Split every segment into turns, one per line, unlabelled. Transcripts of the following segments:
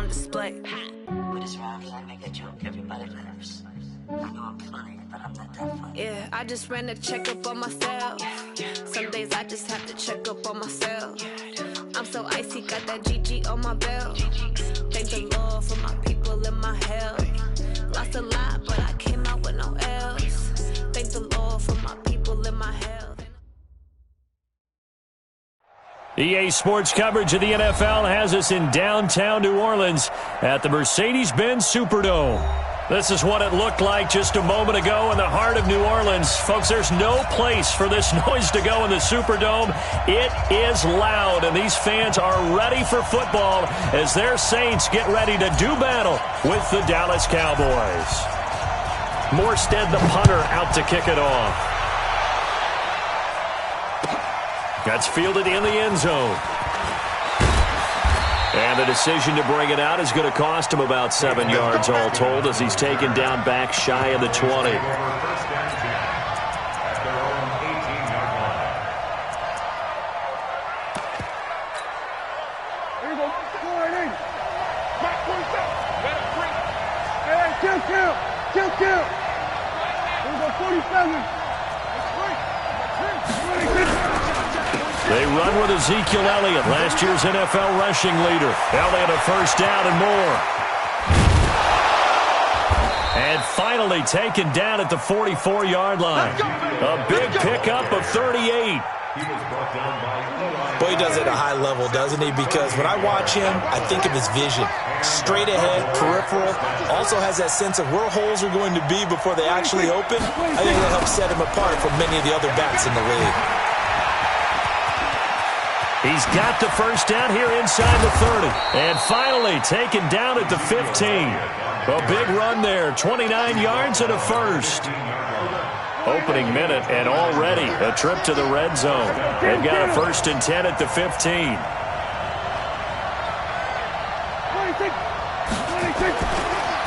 on display.
With his rhymes, I make a joke, everybody laughs. I know I'm funny, but I'm not that funny.
Yeah, I just ran a checkup on myself. Some days I just have to check up on myself. I'm so icy, got that GG on my belt. Thank the Lord for my people and my health. Lost a lot, but I came out with no else. Thank the Lord for my people and my health.
EA Sports coverage of the NFL has us in downtown New Orleans at the Mercedes-Benz Superdome. This is what it looked like just a moment ago in the heart of New Orleans. Folks, there's no place for this noise to go in the Superdome. It is loud, and these fans are ready for football as their Saints get ready to do battle with the Dallas Cowboys. Morstead, the punter, out to kick it off. That's fielded in the end zone. And the decision to bring it out is going to cost him about 7 yards all told as he's taken down back shy of the 20.
Kill. Here we go, 47.
They run with Ezekiel Elliott, last year's NFL rushing leader. Elliott a first down and more. And finally taken down at the 44-yard line. A big pickup of 38.
Boy, he does it at a high level, doesn't he? Because when I watch him, I think of his vision. Straight ahead, peripheral. Also has that sense of where holes are going to be before they actually open. I think that helps set him apart from many of the other backs in the league.
He's got the first down here inside the 30. And finally taken down at the 15. A big run there, 29 yards and a first. Opening minute and already a trip to the red zone. They've got a 1st and 10 at the 15.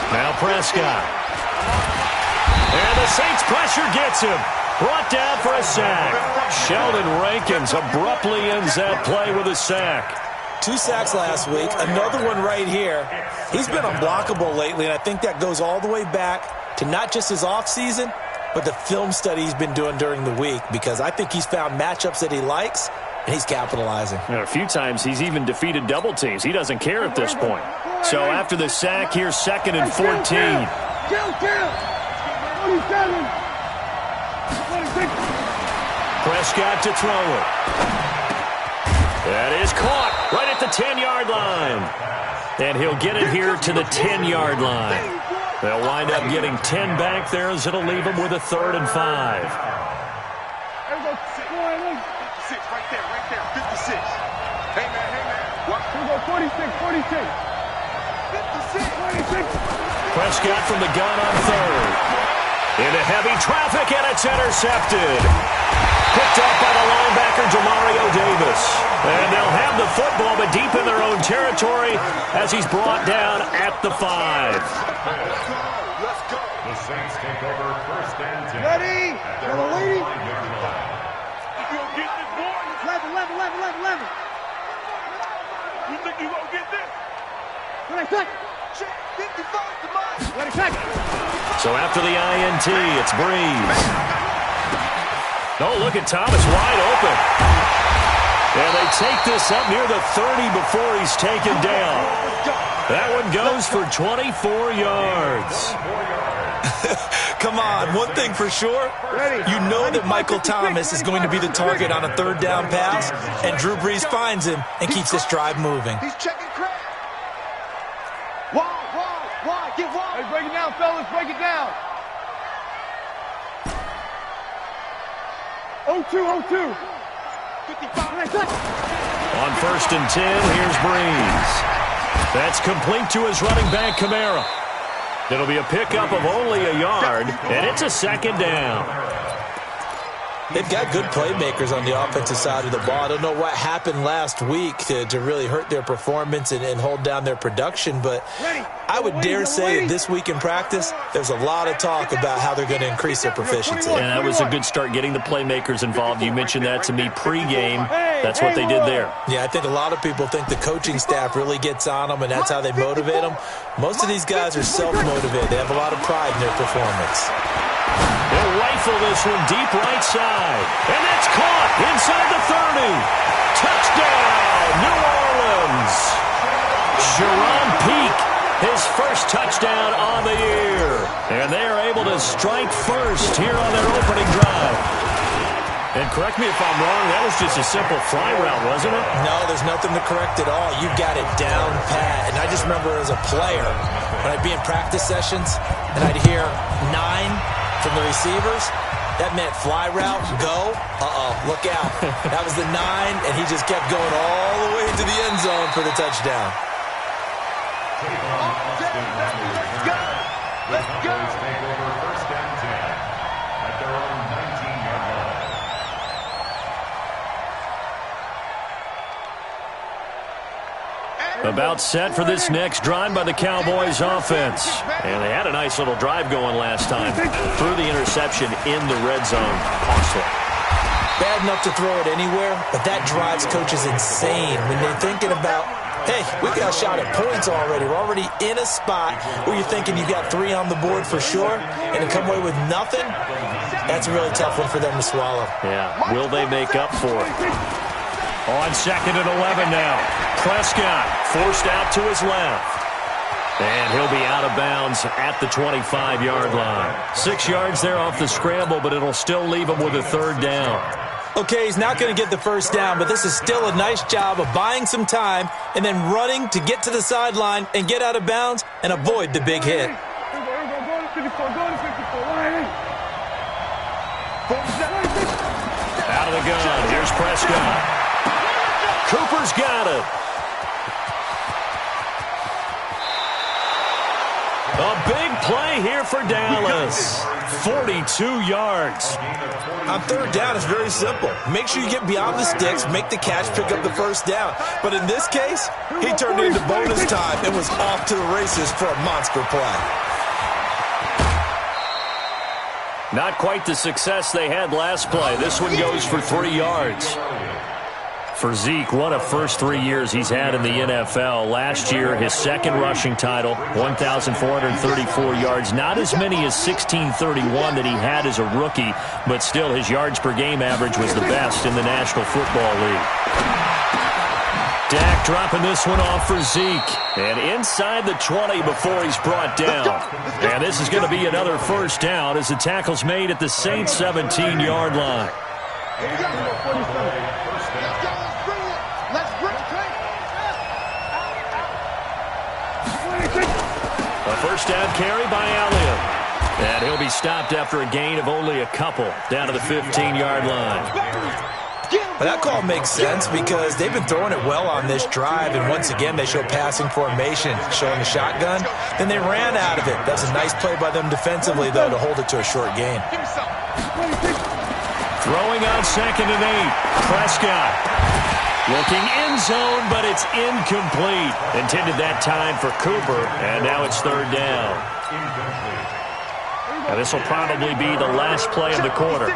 Now Prescott. And the Saints pressure gets him. Brought down for a sack. Sheldon Rankins abruptly ends that play with a sack.
2 sacks last week, another one right here. He's been unblockable lately, and I think that goes all the way back to not just his offseason, but the film study he's been doing during the week, because I think he's found matchups that he likes, and he's capitalizing.
A few times he's even defeated double teams. He doesn't care at this point. So after the sack, here's 2nd and 14.
Kill. 27.
Prescott to throw it. That is caught right at the 10-yard line. And he'll get it here to the 10-yard line. They'll wind up getting 10 back there as it'll leave them with a 3rd and 5.
There we go. 56 right there. 56. Hey, man. Here we go, 46. 56.
Prescott from the gun on 3rd. Into heavy traffic, and it's intercepted. Picked up by the linebacker, Demario Davis. And they'll have the football, but deep in their own territory as he's brought down at the 5.
Let's go. The Saints take over 1st and 10. Ready? Little lady. You gonna get this, boy? 11. You think you gonna get this? 20 seconds. 55 to mine. 20 seconds.
So after the INT, it's Breeze. Oh, look at Thomas wide open. And they take this up near the 30 before he's taken down. That one goes for 24 yards.
Come on, one thing for sure, you know that Michael Thomas is going to be the target on a 3rd down pass, and Drew Brees finds him and keeps this drive moving.
He's checking crack. Wide. Get wide. Hey, break it down, fellas. Break it down. 0-2. 55.
On 1st and 10, here's Breeze. That's complete to his running back, Kamara. It'll be a pickup of only a yard, and it's a 2nd down.
They've got good playmakers on the offensive side of the ball. I don't know what happened last week to really hurt their performance and hold down their production, but I would dare say that this week in practice, there's a lot of talk about how they're going to increase their proficiency.
And that was a good start getting the playmakers involved. You mentioned that to me pregame. That's what they did there.
Yeah, I think a lot of people think the coaching staff really gets on them, and that's how they motivate them. Most of these guys are self-motivated. They have a lot of pride in their performance.
They'll rifle this one deep right side. And that's caught inside the 30. Touchdown, New Orleans. Sharon Peak, his first touchdown on the year. And they are able to strike first here on their opening drive. And correct me if I'm wrong, that was just a simple fly route, wasn't it?
No, there's nothing to correct at all. You got it down pat. And I just remember as a player, when I'd be in practice sessions, and I'd hear 9 from the receivers, that meant fly route, go, look out. That was the 9, and he just kept going all the way to the end zone for the touchdown.
Let's go. Take over first and 10 at their own 19-yard line.
About set for this next drive by the Cowboys offense. And they had a nice little drive going last time. Threw the interception in the red zone. Costly.
Bad enough to throw it anywhere, but that drives coaches insane when they're thinking about, hey, we got a shot at points already. We're already in a spot where you're thinking you got 3 on the board for sure, and to come away with nothing, that's a really tough one for them to swallow.
Yeah, will they make up for it? On 2nd and 11 now. Prescott forced out to his left. And he'll be out of bounds at the 25-yard line. 6 yards there off the scramble, but it'll still leave him with a 3rd down.
Okay, he's not going to get the 1st down, but this is still a nice job of buying some time and then running to get to the sideline and get out of bounds and avoid the big hit.
Out of the gun. Here's Prescott. Cooper's got it. A big play here for Dallas. 42 yards.
On 3rd down, it's very simple. Make sure you get beyond the sticks, make the catch, pick up the 1st down. But in this case, he turned it into bonus time and was off to the races for a monster play.
Not quite the success they had last play. This one goes for 3 yards. For Zeke, what a first 3 years he's had in the NFL. Last year, his 2nd rushing title, 1,434 yards. Not as many as 1,631 that he had as a rookie, but still his yards per game average was the best in the National Football League. Dak dropping this one off for Zeke. And inside the 20 before he's brought down. And this is going to be another 1st down as the tackle's made at the Saints' 17-yard line. A 1st down carry by Elliott. And he'll be stopped after a gain of only a couple down to the 15-yard line.
Well, that call makes sense because they've been throwing it well on this drive, and once again they show passing formation, showing the shotgun. Then they ran out of it. That was a nice play by them defensively, though, to hold it to a short gain.
Throwing on 2nd and 8. Prescott. Looking end zone, but it's incomplete. Intended that time for Cooper, and now it's 3rd down. Now this will probably be the last play of the quarter.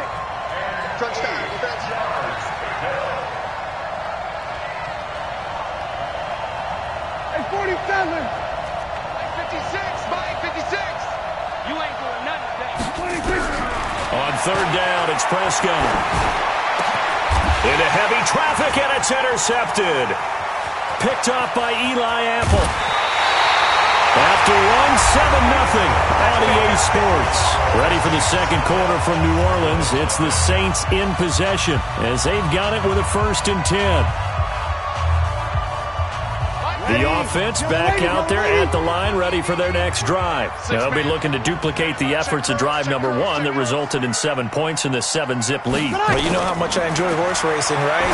Hey, 47. 56, Mike, 56. You ain't doing nothing today.
On 3rd down, it's Prescott. Into heavy traffic, and it's intercepted. Picked off by Eli Apple. After one, 7-0 on EA Sports. Ready for the 2nd quarter from New Orleans. It's the Saints in possession as they've got it with a 1st and 10. The offense back out there at the line, ready for their next drive. Now, they'll be looking to duplicate the efforts of drive number 1 that resulted in 7 points in the 7-zip lead.
Well, you know how much I enjoy horse racing, right?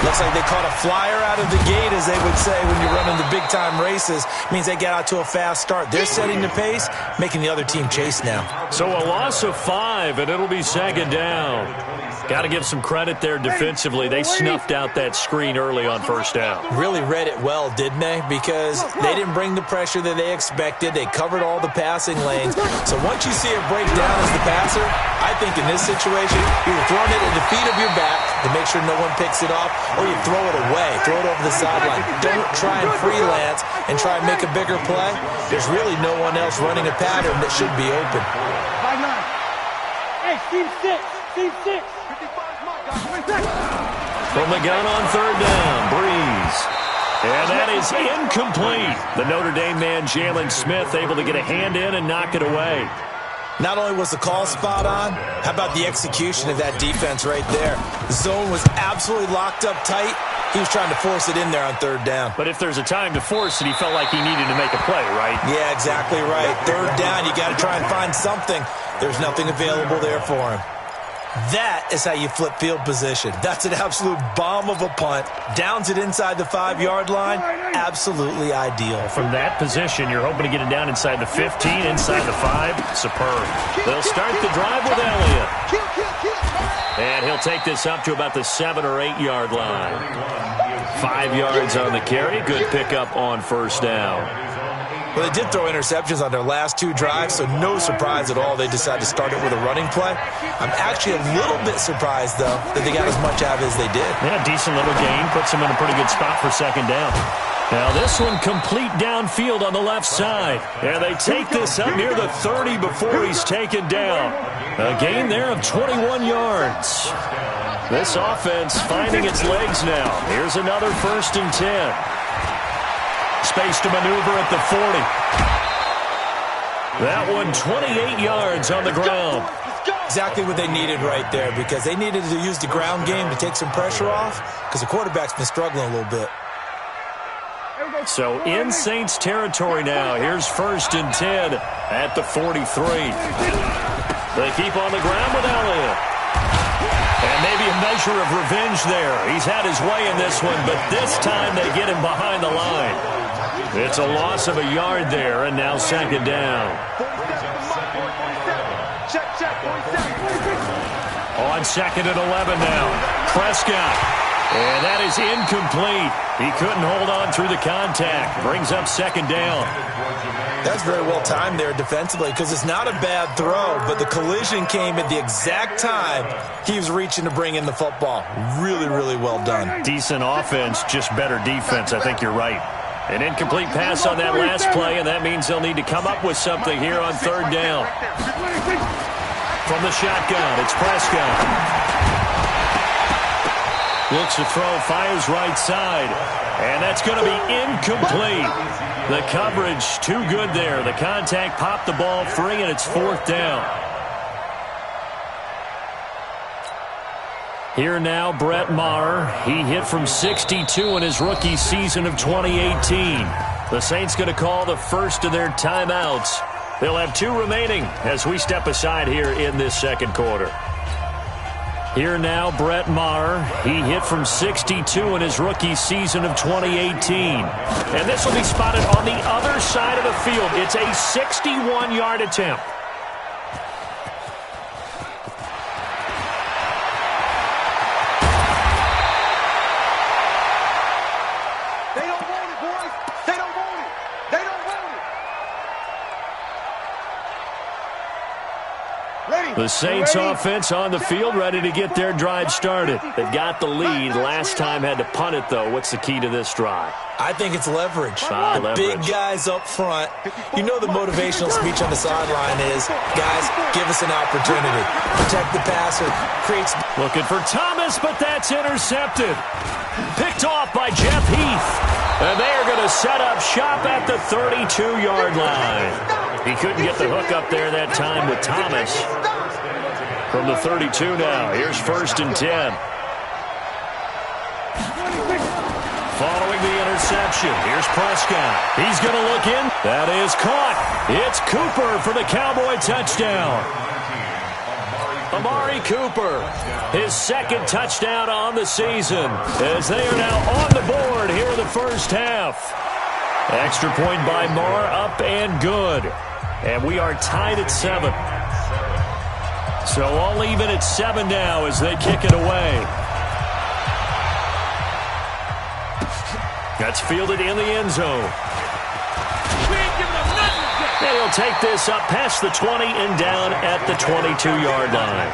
Looks like they caught a flyer out of the gate, as they would say when you're running the big-time races. Means they get out to a fast start. They're setting the pace, making the other team chase now.
So a loss of 5, and it'll be 2nd down. Got to give some credit there defensively. They snuffed out that screen early on 1st down.
Really read it well, didn't they? because they didn't bring the pressure that they expected. They covered all the passing lanes. So once you see it break down as the passer, I think in this situation, you're throwing it at the feet of your back to make sure no one picks it off, or you throw it away, throw it over the sideline. Don't try and freelance and try and make a bigger play. There's really no one else running a pattern that should be open.
5-9. Hey, team 6. Team 6.
From the gun on third down, Breeze. And that is incomplete. The Notre Dame man, Jalen Smith, able to get a hand in and knock it away.
Not only was the call spot on, how about the execution of that defense right there? The zone was absolutely locked up tight. He was trying to force it in there on third down.
But if there's a time to force it, he felt like he needed to make a play, right?
Yeah, exactly right. Third down, you got to try and find something. There's nothing available there for him. That is how you flip field position. That's an absolute bomb of a punt. Downs it inside the 5-yard line. Absolutely ideal.
From that position, you're hoping to get it down inside the 15, inside the 5. Superb. They'll start the drive with Elliott. And he'll take this up to about the 7 or 8 yard line. 5 yards on the carry. Good pickup on first down.
Well, they did throw interceptions on their last 2 drives, so no surprise at all they decided to start it with a running play. I'm actually a little bit surprised, though, that they got as much out of it as they did.
Yeah, decent little gain. Puts them in a pretty good spot for second down. Now this one complete downfield on the left side. And they take this up near the 30 before he's taken down. A gain there of 21 yards. This offense finding its legs now. Here's another 1st and 10. Space to maneuver at the 40. That one 28 yards on the ground.
Exactly what they needed right there, because they needed to use the ground game to take some pressure off, because the quarterback's been struggling a little bit.
So in Saints territory now. Here's 1st and 10 at the 43. They keep on the ground with Elliott. And maybe a measure of revenge there. He's had his way in this one, but this time they get him behind the line. It's a loss of a yard there, and now second down. On 2nd and 11 now. Prescott. And that is incomplete. He couldn't hold on through the contact. Brings up second down.
That's very well timed there defensively, because it's not a bad throw, but the collision came at the exact time he was reaching to bring in the football. Really, really well done.
Decent offense, just better defense. I think you're right. An incomplete pass on that last play, and that means they'll need to come up with something here on third down. From the shotgun, it's Prescott. Looks to throw, fires right side, and that's going to be incomplete. The coverage too good there. The contact popped the ball free, and it's 4th down. Here now, Brett Maher. He hit from 62 in his rookie season of 2018. The Saints going to call the first of their timeouts. They'll have 2 remaining as we step aside here in this second quarter. Here now, Brett Maher. He hit from 62 in his rookie season of 2018. And this will be spotted on the other side of the field. It's a 61-yard attempt. The Saints offense on the field, ready to get their drive started. They've got the lead. Last time had to punt it, though. What's the key to this drive?
I think it's leverage.
Leverage.
Big guys up front. You know the motivational speech on the sideline is, guys, give us an opportunity. Protect the passer. Creates.
Looking for Thomas, but that's intercepted. Picked off by Jeff Heath. And they are going to set up shop at the 32-yard line. He couldn't get the hook up there that time with Thomas. From the 32 now, here's 1st and 10. Following the interception, here's Prescott. He's going to look in. That is caught. It's Cooper for the Cowboy touchdown. Amari Cooper, his 2nd touchdown on the season, as they are now on the board here in the first half. Extra point by Maher, up and good. And we are tied at 7. So all even at 7 now as they kick it away. That's fielded in the end zone. And he'll take this up past the 20 and down at the 22-yard line.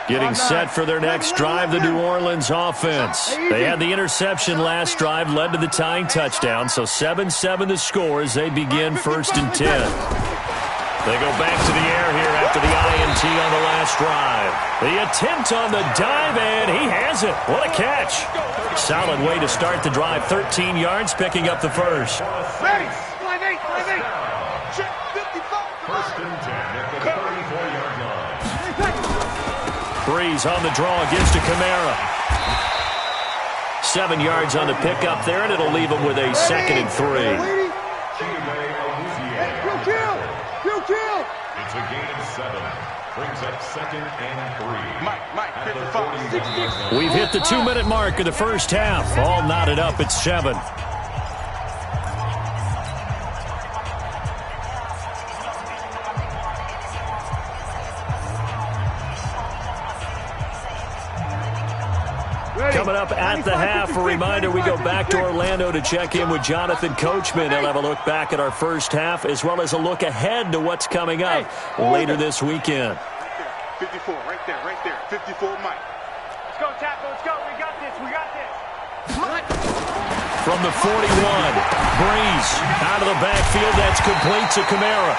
Getting set for their next drive, the New Orleans offense. They had the interception last drive, led to the tying touchdown, so 7-7 the score as they begin 1st and 10. They go back to the air here after the INT on the last drive. The attempt on the dive, and he has it. What a catch. Solid way to start the drive. 13 yards, picking up the first.
Ready. 5-8. Check 55. 1st and 10 at the 34-yard line.
Breeze on the draw, gives to Kamara. 7 yards on the pickup there, and it'll leave him with a 2nd and 3.
It's a gain of 7. Brings up 2nd and 3. Mike, 55.
We've hit the 2-minute mark of the first half. All knotted up at 7. Coming up at the half, a reminder, we go back to Orlando to check in with Jonathan Coachman. He'll have a look back at our first half as well as a look ahead to what's coming up later this weekend.
54, right there. 54, Mike. Let's go, Tackle, let's go. We got this.
From the 41, Breeze out of the backfield. That's complete to Kamara.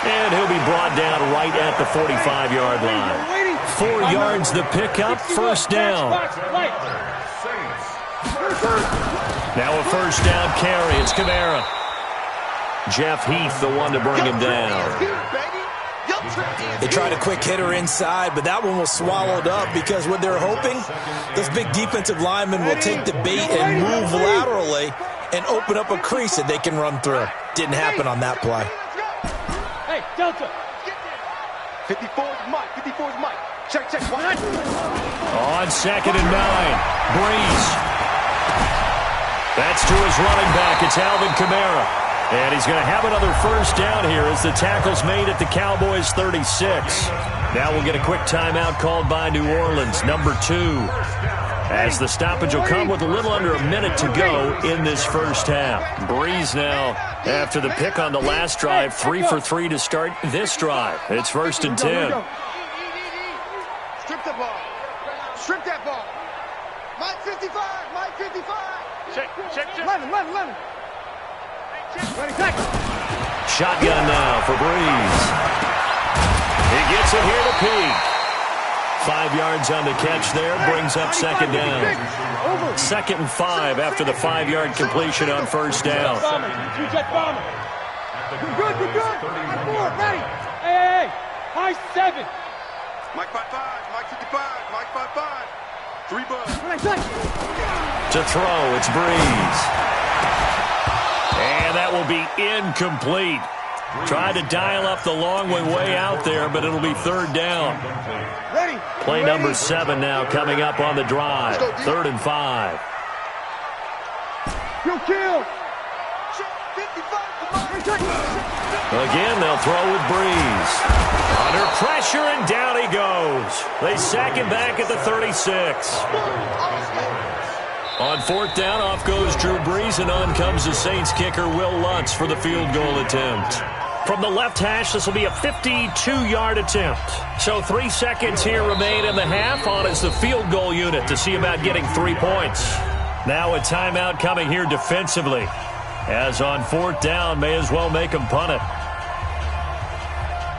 And he'll be brought down right at the 45-yard line. 4 yards the pickup, 1st down. Now a 1st down carry. It's Kamara. Jeff Heath, the one to bring him down.
They tried a quick hitter inside, but that one was swallowed up because what they're hoping, this big defensive lineman will take the bait and move laterally and open up a crease that they can run through. Didn't happen on that play.
Hey, Delta.
54's Mike. Check.
On 2nd and 9, Breeze. That's to his running back. It's Alvin Kamara. And he's going to have another 1st down here as the tackle's made at the Cowboys' 36. Now we'll get a quick timeout called by New Orleans, number 2. As the stoppage will come with a little under a minute to go in this first half. Breeze now, after the pick on the last drive, 3 for 3 to start this drive. It's 1st and 10.
Strip that ball. Mike 55. Check.
11.
Shotgun now for Breeze. He gets it here to Peak. 5 yards on the catch there, brings up 2nd down. 2nd and 5 after the 5-yard completion on 1st down.
Good. Ready. Hey. High 7.
Mike 55. Mike 55. Mike 55. 3 bucks.
To throw, it's Breeze. And that will be incomplete. Tried to dial up the long way out there, but it'll be 3rd down. Play number 7 now coming up on the drive. 3rd and 5. Again, they'll throw with Breeze. Under pressure, and down he goes. They sack him back at the 36. On 4th down, off goes Drew Brees, and on comes the Saints kicker, Will Lutz, for the field goal attempt. From the left hash, this will be a 52-yard attempt. So 3 seconds here remain in the half. On is the field goal unit to see about getting 3 points. Now a timeout coming here defensively. As on 4th down, may as well make them punt it.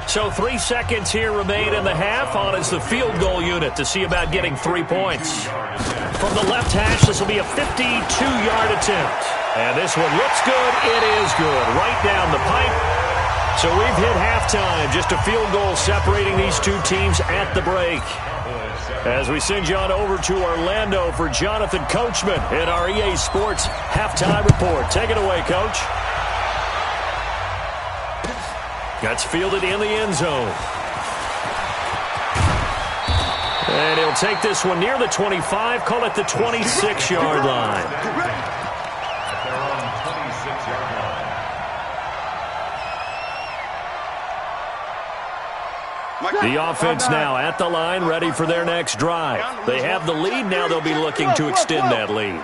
So 3 seconds here remain in the half. On is the field goal unit to see about getting 3 points. From the left hash, this will be a 52-yard attempt. And this one looks good. It is good. Right down the pipe. So we've hit halftime. Just a field goal separating these two teams at the break. As we send you on over to Orlando for Jonathan Coachman in our EA Sports Halftime Report. Take it away, Coach. That's fielded in the end zone. And he'll take this one near the 25, call it the 26-yard line. The offense now at the line, ready for their next drive. They have the lead. Now they'll be looking to extend that lead.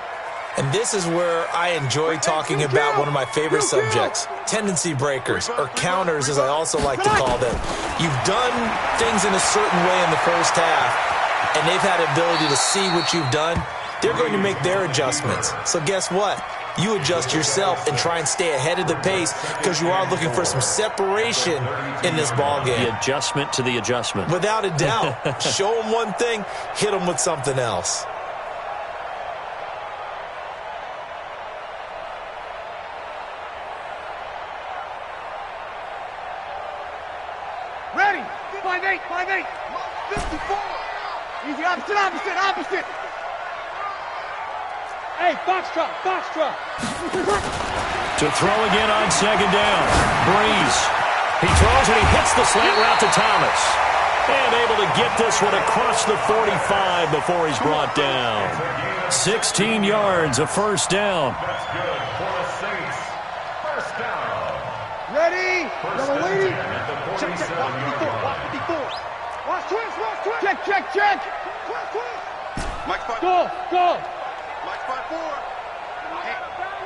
And this is where I enjoy talking about one of my favorite subjects, tendency breakers, or counters as I also like to call them. You've done things in a certain way in the first half, and they've had the ability to see what you've done. They're going to make their adjustments. So guess what? You adjust yourself and try and stay ahead of the pace because you are looking for some separation in this ball game.
The adjustment to the adjustment.
Without a doubt. Show them one thing, hit them with something else.
Ready? 5-8, 5-8. 54. Easy, opposite. Hey, foxtrot.
To throw again on second down. Breeze. He throws and he hits the slant route to Thomas. And able to get this one across the 45 before he's brought down. 16 yards, a first down.
That's good for the Saints. First down.
Ready?
First and 10 at the 47-yard line.
Watch twist. Check.
Mike 5-4.
Go.
Mike 5-4. Hey,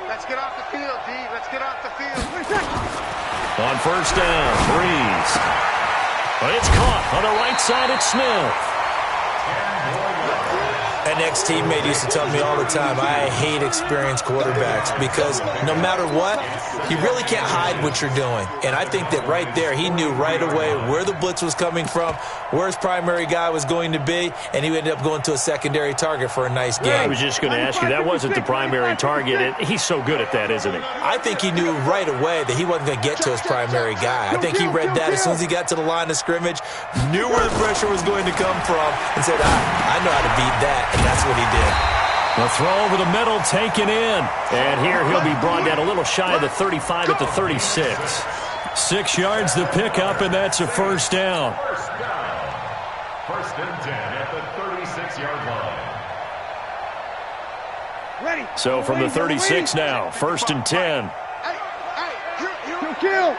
let's get off the field, D. Let's get off the field.
On first down, Breeze. But it's caught on the right side. It's Smith.
An ex-teammate used to tell me all the time, I hate experienced quarterbacks because no matter what, you really can't hide what you're doing. And I think that right there, he knew right away where the blitz was coming from, where his primary guy was going to be, and he ended up going to a secondary target for a nice game.
I was just going to ask you, that wasn't the primary target. And he's so good at that, isn't he?
I think he knew right away that he wasn't going to get to his primary guy. I think he read that as soon as he got to the line of scrimmage, knew where the pressure was going to come from, and said, I know how to beat that. And that's what he did.
The throw over the middle taken in. And here he'll be brought down a little shy of the 35 at the 36. 6 yards the pickup, and that's a first down.
First down. First and 10 at the 36-yard line.
Ready?
So from the 36 now, first and 10.
Hey,
Kill.
Here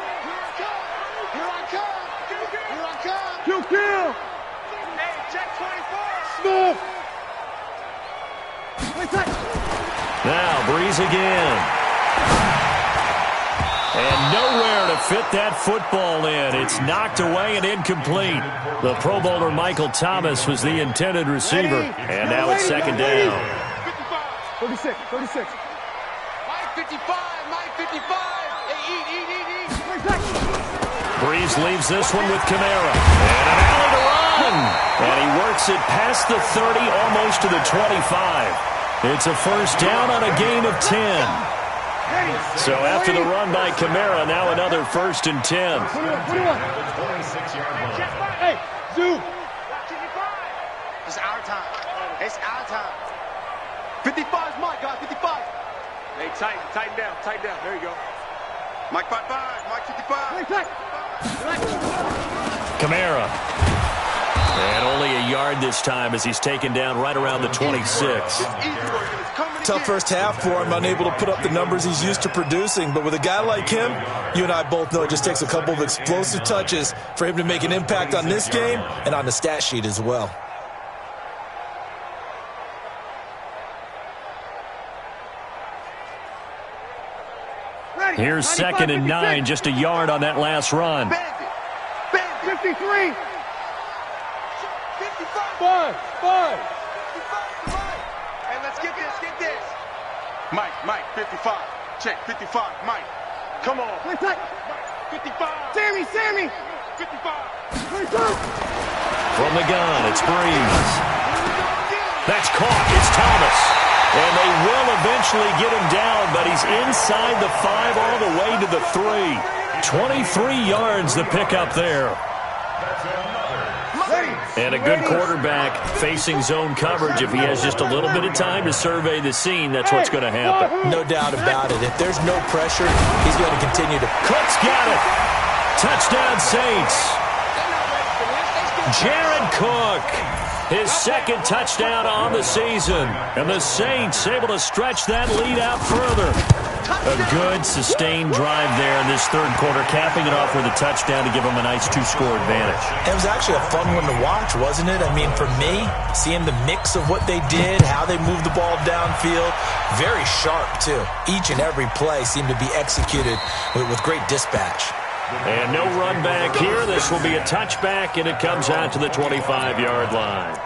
I come.
Kill.
Hey, check 24.
Smith.
Now Breeze again. And nowhere to fit that football in. It's knocked away and incomplete. The Pro Bowler Michael Thomas was the intended receiver. And now it's second down.
36.
Mike 55. Hey, eat.
Breeze leaves this one with Camara. And an alley to run. And he works it past the 30, almost to the 25. It's a first down on a gain of 10. So after the run by Camara, now another first and 10.
21. Hey, Zoo.
It's our time. 55's my guy. 55.
Hey, tighten down. There you go.
Mike 55. Mike 55.
Camara. And only a yard this time as he's taken down right around the 26.
Tough first half for him, unable to put up the numbers he's used to producing. But with a guy like him, you and I both know it just takes a couple of explosive touches for him to make an impact on this game and on the stat sheet as well.
Here's second and 9, just a yard on that last run.
53. 5.
Hey, let's get this. Mike, 55. Check, 55. Mike, come on. 55.
Sammy.
55.
From the gun, it's Breeze. That's caught. It's Thomas. And they will eventually get him down, but he's inside the 5 all the way to the 3. 23 yards the pickup there. And a good quarterback facing zone coverage. If he has just a little bit of time to survey the scene, that's what's going to happen.
No doubt about it. If there's no pressure, he's going to continue to.
Cook's got it. Touchdown Saints. Jared Cook. His second touchdown on the season. And the Saints able to stretch that lead out further. A good, sustained drive there in this third quarter, capping it off with a touchdown to give them a nice 2-score advantage.
It was actually a fun one to watch, wasn't it? I mean, for me, seeing the mix of what they did, how they moved the ball downfield, very sharp, too. Each and every play seemed to be executed with great dispatch.
And no run back here. This will be a touchback, and it comes out to the 25-yard line.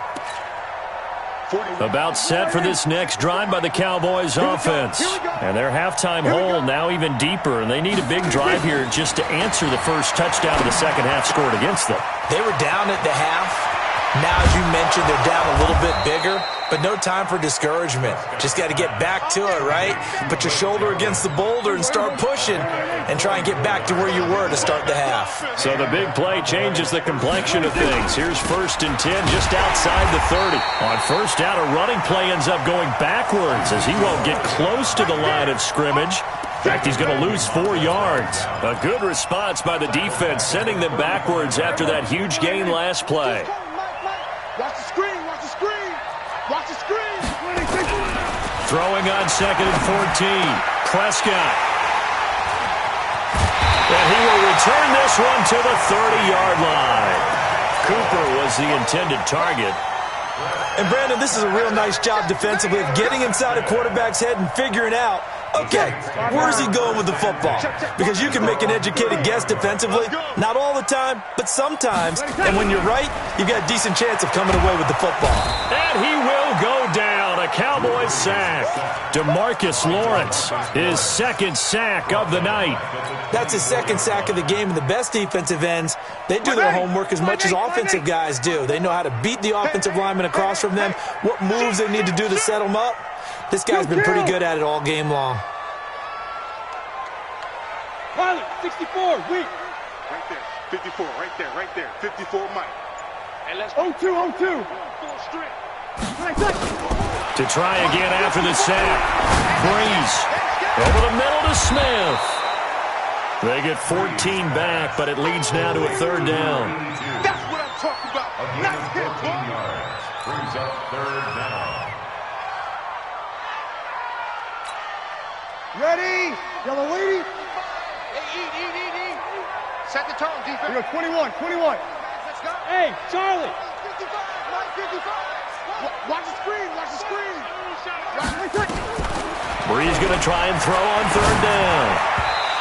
About set for this next drive by the Cowboys offense. And their halftime hole now even deeper, and they need a big drive here just to answer the first touchdown of the second half scored against them.
They were down at the half. Now, as you mentioned, they're down a little bit bigger, but no time for discouragement. Just got to get back to it, right? Put your shoulder against the boulder and start pushing and try and get back to where you were to start the half.
So the big play changes the complexion of things. Here's 1st and 10 just outside the 30. On first down, a running play ends up going backwards as he won't get close to the line of scrimmage. In fact, he's going to lose 4 yards. A good response by the defense, sending them backwards after that huge gain last play.
Watch the screen, watch the screen. Watch the screen.
Throwing on 2nd and 14. Prescott. And he will return this one to the 30-yard line. Cooper was the intended target.
And, Brandon, this is a real nice job defensively of getting inside a quarterback's head and figuring out, okay, where's he going with the football? Because you can make an educated guess defensively, not all the time, but sometimes. And when you're right, you've got a decent chance of coming away with the football.
And he will go down. A Cowboys sack. DeMarcus Lawrence, his 2nd sack of the night.
That's his 2nd sack of the game, and the best defensive ends, they do their homework as much as offensive guys do. They know how to beat the offensive lineman across from them, what moves they need to do to set them up. This guy's been pretty good at it all game long.
Pilot, 64, weak.
Right there, 54, right there. 54, Mike.
And let's 0-2, 0-2.
To try again after the sack. Breeze over the middle to Smith. They get 14 back, but it leads now to a 3rd down.
That's what I'm talking about. Nice hit, boy.
Brings up 3rd down.
Ready? Yellow lady.
Eat. Set the tone, defense.
We go 21.
Let's go.
Hey, Charlie.
55, Mike, 55. Watch the screen.
Breeze going to try and throw on 3rd down.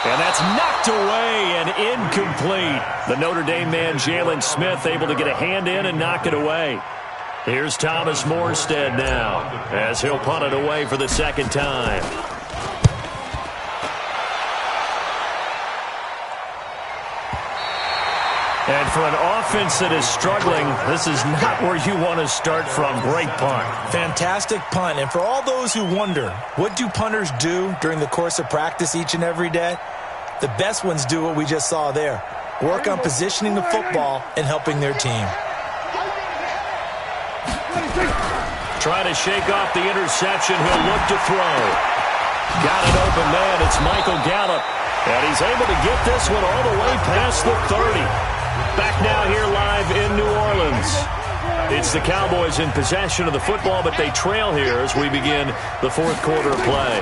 And that's knocked away and incomplete. The Notre Dame man, Jalen Smith, able to get a hand in and knock it away. Here's Thomas Morstead now as he'll punt it away for the 2nd time. And for an offense that is struggling, this is not where you want to start from. Great punt.
Fantastic punt. And for all those who wonder, what do punters do during the course of practice each and every day? The best ones do what we just saw there. Work on positioning the football and helping their team.
Try to shake off the interception. He'll look to throw. Got an open man. It's Michael Gallup. And he's able to get this one all the way past the 30. Back now here live in New Orleans. It's the Cowboys in possession of the football, but they trail here as we begin the 4th quarter of play.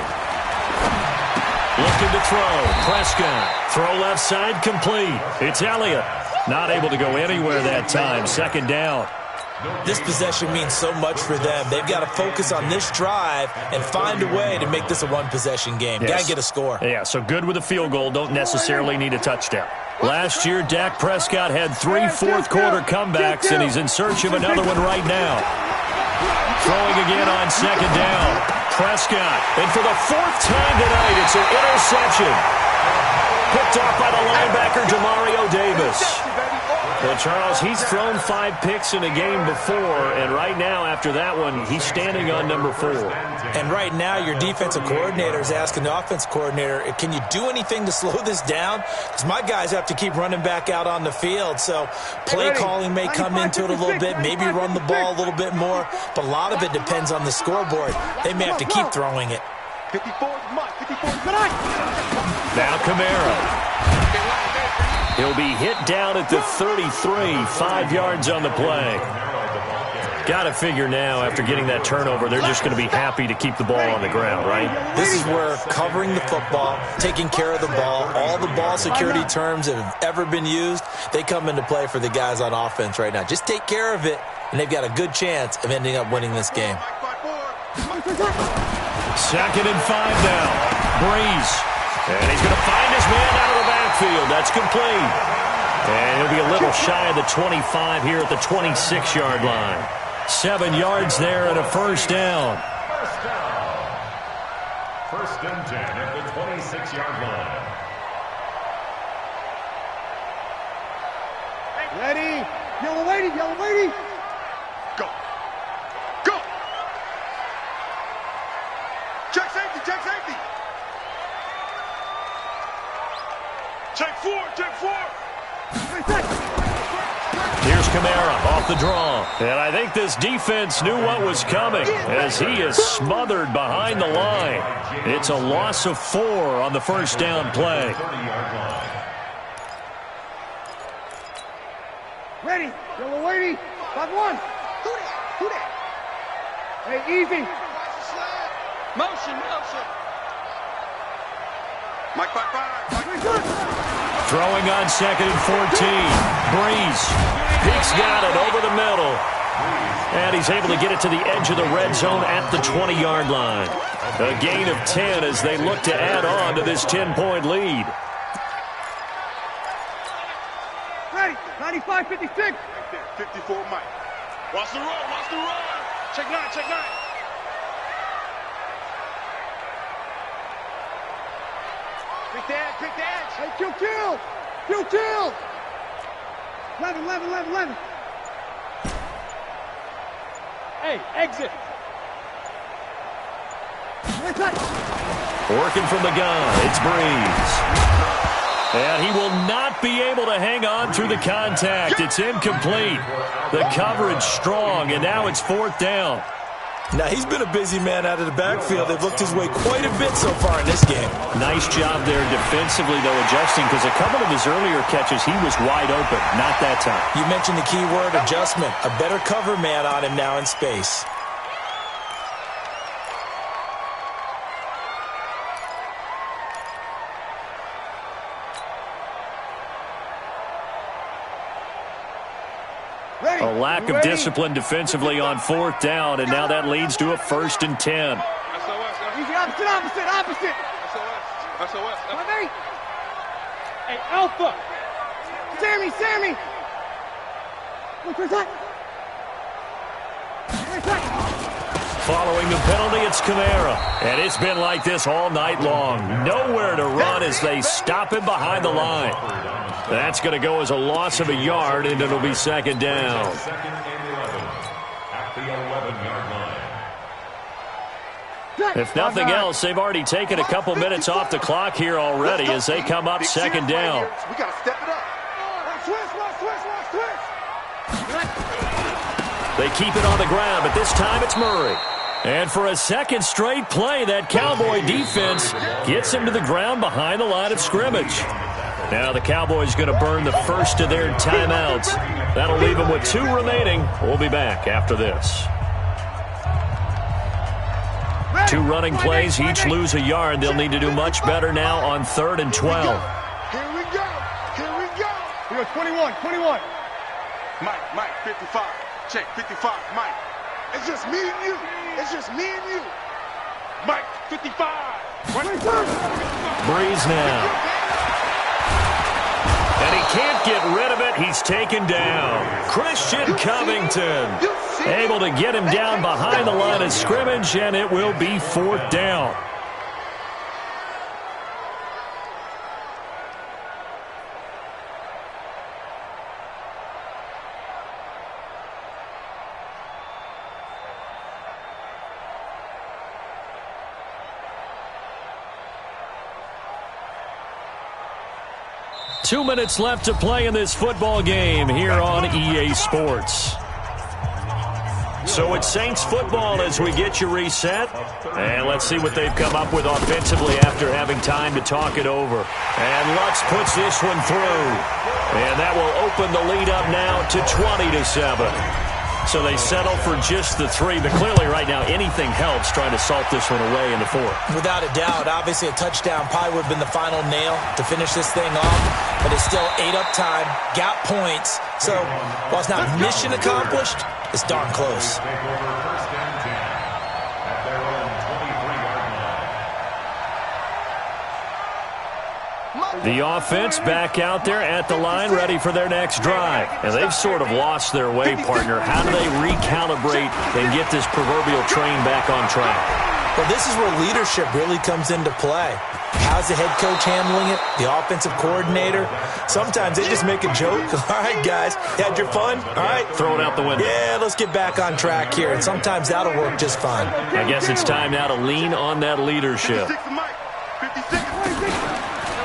Looking to throw. Prescott. Throw left side complete. It's Elliott. Not able to go anywhere that time. 2nd down.
This possession means so much for them. They've got to focus on this drive and find a way to make this a one-possession game.
Yes.
Got to get a score.
Yeah, so good with a field goal. Don't necessarily need a touchdown. Last year, Dak Prescott had 3 fourth-quarter comebacks, and he's in search of another one right now. Throwing again on 2nd down. Prescott. And for the 4th time tonight, it's an interception. Picked off by the linebacker, Demario Davis. Well, Charles, he's thrown 5 picks in a game before, and right now, after that one, he's standing on number 4.
And right now, your defensive coordinator is asking the offense coordinator, can you do anything to slow this down? Because my guys have to keep running back out on the field, so play calling may come into it a little bit, maybe run the ball a little bit more, but a lot of it depends on the scoreboard. They may have to keep throwing it.
54, Mike, 54.
Now Kamara. He'll be hit down at the 33, 5 yards on the play. Got to figure now, after getting that turnover, they're just going to be happy to keep the ball on the ground, right?
This is where covering the football, taking care of the ball, all the ball security terms that have ever been used, they come into play for the guys on offense right now. Just take care of it, and they've got a good chance of ending up winning this game.
2nd and 5 now. Breeze. And he's going to find his man out of the backfield. That's complete. And he'll be a little shy of the 25 here at the 26-yard line. 7 yards there and a first down.
First and 10 at the 26-yard line.
Ready? Yellow lady, yellow lady.
Go. Go. Check safety, check safety. Check 4, check 4.
Here's Kamara off the draw. And I think this defense knew what was coming as he is smothered behind the line. It's a loss of 4 on the first down play.
Ready? Yellow lady. 5-1. Who that? Hey, easy.
Motion, motion. Mike 5-5.
Throwing on 2nd and 14. Breeze. Peaks got it over the middle. And he's able to get it to the edge of the red zone at the 20-yard line. A gain of 10 as they look to add on to this 10-point lead.
Ready? 95, 56.
54, Mike. Watch the run, watch the run. Check 9, check 9. Quick dash, quick dash.
Hey, kill. 11. Hey, exit.
Working from the gun, it's Breeze. And he will not be able to hang on through the contact. It's incomplete. The coverage strong, and now it's 4th down.
Now, he's been a busy man out of the backfield. They've looked his way quite a bit so far in this game.
Nice job there defensively, though, adjusting, because a couple of his earlier catches, he was wide open. Not that time.
You mentioned the key word, adjustment. A better cover man on him now in space.
A lack of discipline defensively on 4th down, and now that leads to a 1st and 10.
Easy, opposite.
SOS.
Hey, Alpha. Sammy.
Following the penalty, it's Kamara. And it's been like this all night long. Nowhere to run as they stop him behind the line. That's going to go as a loss of a yard, and it'll be 2nd down.
2nd and 11 at the 11-yard line.
If nothing else, they've already taken a couple minutes off the clock here already as they come up 2nd down.
We got to step it up.
Switch.
They keep it on the ground, but this time it's Murray. And for a 2nd straight play, that Cowboy defense gets him to the ground behind the line of scrimmage. Now the Cowboys going to burn the first of their timeouts. That'll leave them with 2 remaining. We'll be back after this. 2 running plays, each lose a yard. They'll need to do much better now on 3rd and 12.
Here we go.
We go 21.
Mike, 55. Check, 55, Mike. It's just me and you. Mike, 55.
Breeze now. And he can't get rid of it. He's taken down. Christian Covington able to get him down behind the line of scrimmage, and it will be 4th down. Two minutes left to play in this football game here on EA Sports. So it's Saints football as we get you reset. And let's see what they've come up with offensively after having time to talk it over. And Lutz puts this one through. And that will open the lead up now to 20-7. So they settle for just the 3. But clearly right now anything helps trying to salt this one away in the 4th.
Without a doubt, obviously a touchdown probably would have been the final nail to finish this thing off. But it's still ate up time, got points. So while it's not mission accomplished, it's darn close.
The offense back out there at the line, ready for their next drive. And they've sort of lost their way, partner. How do they recalibrate and get this proverbial train back on track?
Well, this is where leadership really comes into play. How's the head coach handling it? The offensive coordinator? Sometimes they just make a joke. All right, guys, you had your fun? All right.
Throw it out the window.
Yeah, let's get back on track here. And sometimes that'll work just fine.
I guess it's time now to lean on that leadership.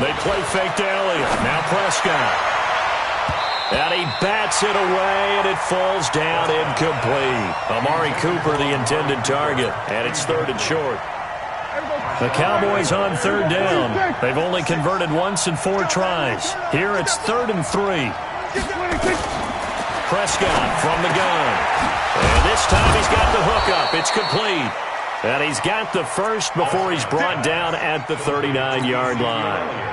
They play fake to Elliott. Now Prescott. And he bats it away, and it falls down incomplete. Amari Cooper, the intended target, and it's 3rd and short. The Cowboys on 3rd down. They've only converted once in 4 tries. Here it's 3rd and 3. Prescott from the gun. And this time he's got the hook up. It's complete. And he's got the first before he's brought down at the 39-yard line.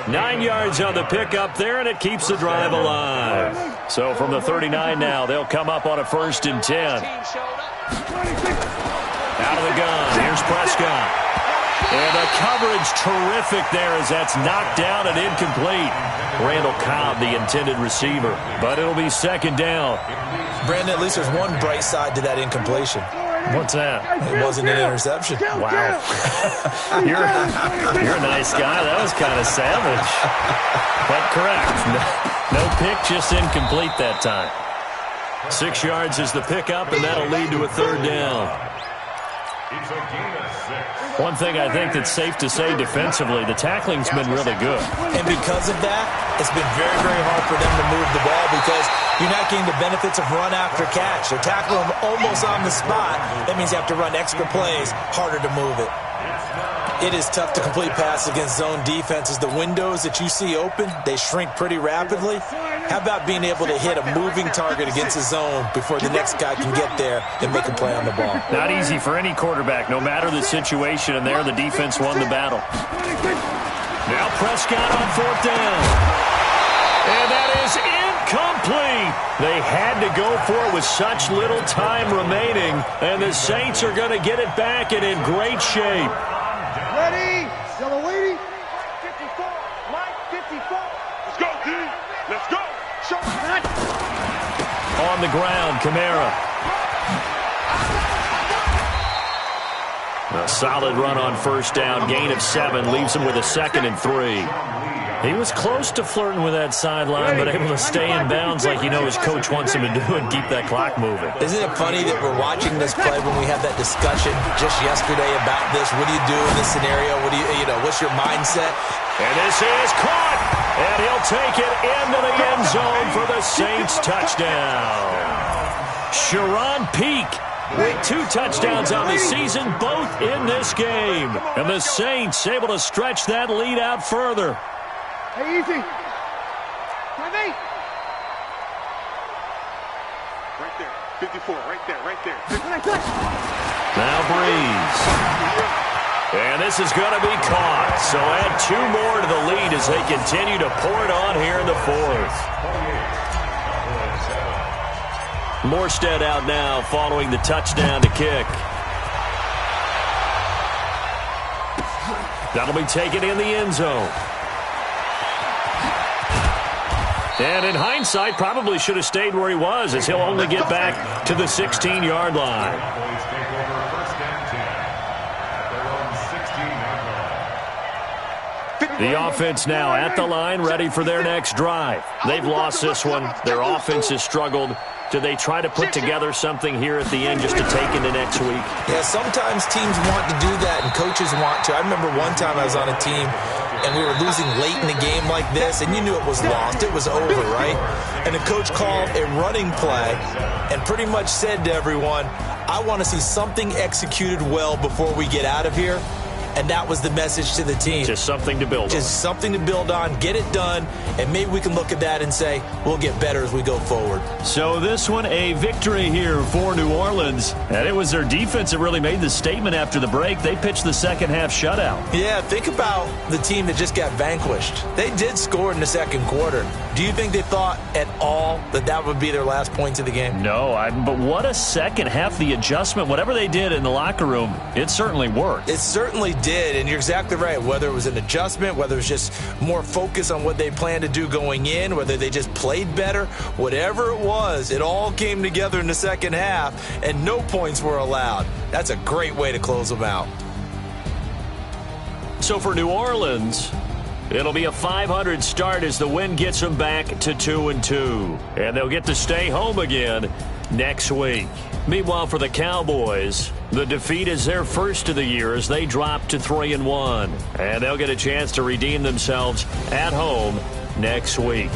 9 yards on the pickup there, and it keeps the drive alive. So from the 39 now, they'll come up on a 1st and 10. Out of the gun, here's Prescott. And the coverage terrific there as that's knocked down and incomplete. Randall Cobb, the intended receiver. But it'll be 2nd down.
Brandon, at least there's one bright side to that incompletion.
What's that?
It wasn't an interception.
Wow. You're a nice guy. That was kind of savage. But correct. No pick, just incomplete that time. 6 yards is the pickup, and that'll lead to a 3rd down. One thing I think that's safe to say defensively, the tackling's been really good.
And because of that, it's been very, very hard for them to move the ball because you're not getting the benefits of run after catch. They're tackling them almost on the spot. That means you have to run extra plays, harder to move it. It is tough to complete passes against zone defenses. The windows that you see open, they shrink pretty rapidly. How about being able to hit a moving target against a zone before the next guy can get there and make a play on the ball?
Not easy for any quarterback, no matter the situation, and there the defense won the battle. Now Prescott on 4th down. And that is incomplete. They had to go for it with such little time remaining, and the Saints are going to get it back and in great shape.
Ready? Yellow lady.
54. Mike, 54. Let's go, D. Let's go. Show me that.
On the ground, Kamara. A solid run on 1st down. Gain of 7 leaves him with a 2nd and 3. He was close to flirting with that sideline, but able to stay in bounds like his coach wants him to do and keep that clock moving.
Isn't it funny that we're watching this play when we had that discussion just yesterday about this? What do you do in this scenario? What do what's your mindset?
And this is caught, and he'll take it into the end zone for the Saints touchdown. Sharon Peak with 2 touchdowns on the season, both in this game. And the Saints able to stretch that lead out further.
Hey, easy. 5-8.
Right there. 54. Right there.
Now Breeze. And this is going to be caught. So add 2 more to the lead as they continue to pour it on here in the 4th. Morstead out now following the touchdown to kick. That'll be taken in the end zone. And in hindsight, probably should have stayed where he was as he'll only get back to the 16-yard line. The offense now at the line, ready for their next drive. They've lost this one. Their offense has struggled. Do they try to put together something here at the end just to take into next week?
Yeah, sometimes teams want to do that and coaches want to. I remember one time I was on a team and we were losing late in the game like this, and you knew it was lost. It was over, right? And the coach called a running play and pretty much said to everyone, I want to see something executed well before we get out of here. and that was the message to the team.
Just something to build on.
Just something to build on, get it done, and maybe we can look at that and say, we'll get better as we go forward.
So this one, a victory here for New Orleans, and it was their defense that really made the statement after the break. They pitched the second half shutout.
Yeah, think about the team that just got vanquished. They did score in the second quarter. Do you think they thought at all that would be their last points of the game?
No, but what a second half. The adjustment, whatever they did in the locker room, it certainly worked.
It certainly did, and you're exactly right. Whether it was an adjustment, whether it was just more focus on what they planned to do going in, whether they just played better, whatever it was, it all came together in the second half, and no points were allowed. That's a great way to close them out.
So for New Orleans, it'll be a 500 start as the win gets them back to 2-2. And they'll get to stay home again next week. Meanwhile, for the Cowboys, the defeat is their first of the year as they drop to 3-1. And they'll get a chance to redeem themselves at home next week.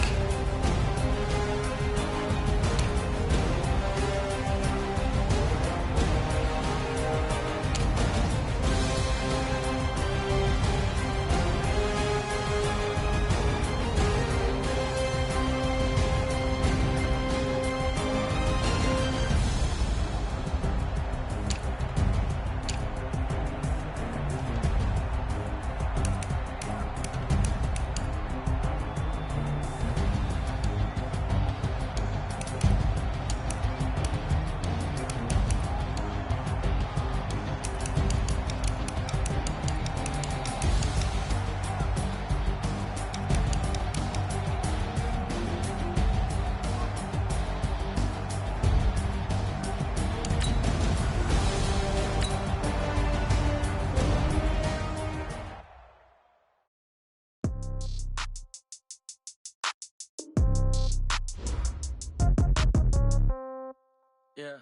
Yeah.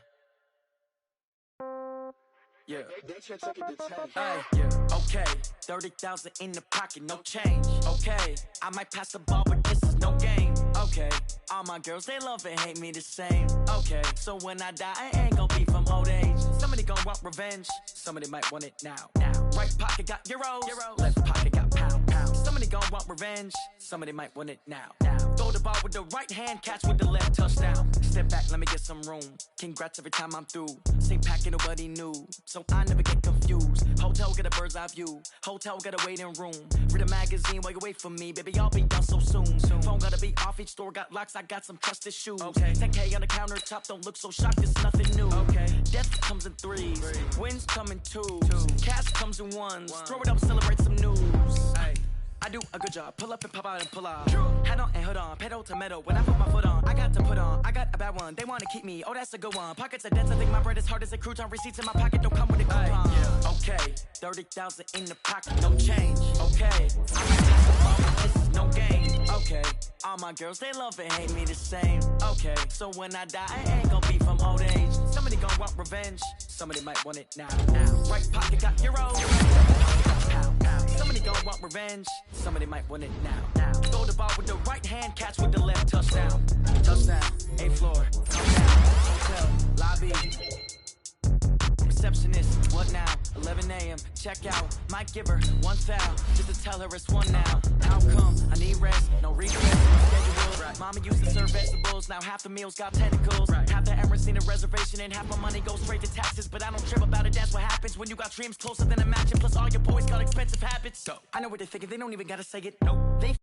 Okay. 30,000 in the pocket, no change. Okay. I might pass the ball, but this is no game. Okay. All my girls, they love and hate me the same. Okay. So when I die, I ain't gonna be from old age. Somebody gonna want revenge. Somebody might want it now. Right pocket got euros. Left pocket got pounds. Somebody gonna want revenge. Somebody might want it now. Throw the ball with the right hand, catch with the left, touchdown. Step back, let me get some room. Congrats every time I'm through. Same packet, nobody knew. So I never get confused. Hotel get a bird's eye view. Hotel got a waiting room. Read a magazine while you wait for me. Baby, I'll be done so soon. Phone gotta be off, each store got locks. I got some trusted shoes. 10K on the countertop, don't look so shocked, it's nothing new. Death comes in threes. Wins come in twos. Cash comes in ones. Throw it up, celebrate some news. I do a good job, pull up and pop out and pull out. Hat on and hood on, pedal to metal. When I put my foot on, I got to put on. I got a bad one, they wanna keep me, oh that's a good one. Pockets are dense, I think my bread is hard as a crouton. Receipts in my pocket don't come with a coupon. Okay, 30,000 in the pocket, no change. Okay, this is no game. Okay, all my girls, they love and hate me the same. Okay, so when I die, I ain't gonna be from old age. Somebody gonna want revenge, somebody might want it now. Right pocket got euros. Somebody gon' want revenge. Somebody might want it now. Throw the ball with the right hand, catch with the left, touchdown. Touchdown, 8th floor, come down. Hotel, lobby. Receptionist, what now? 11 a.m., check out. Might give her one foul, just to tell her it's one now. How come? I need rest, no regrets in my schedule. Right. Mama used to serve vegetables, now half the meals got tentacles. Right. Half the Emirates need a reservation and half my money goes straight to taxes. But I don't trip about it, that's what happens when you got dreams closer than a match. And plus all your boys got expensive habits. So I know what they're thinking, they don't even gotta say it. Nope. They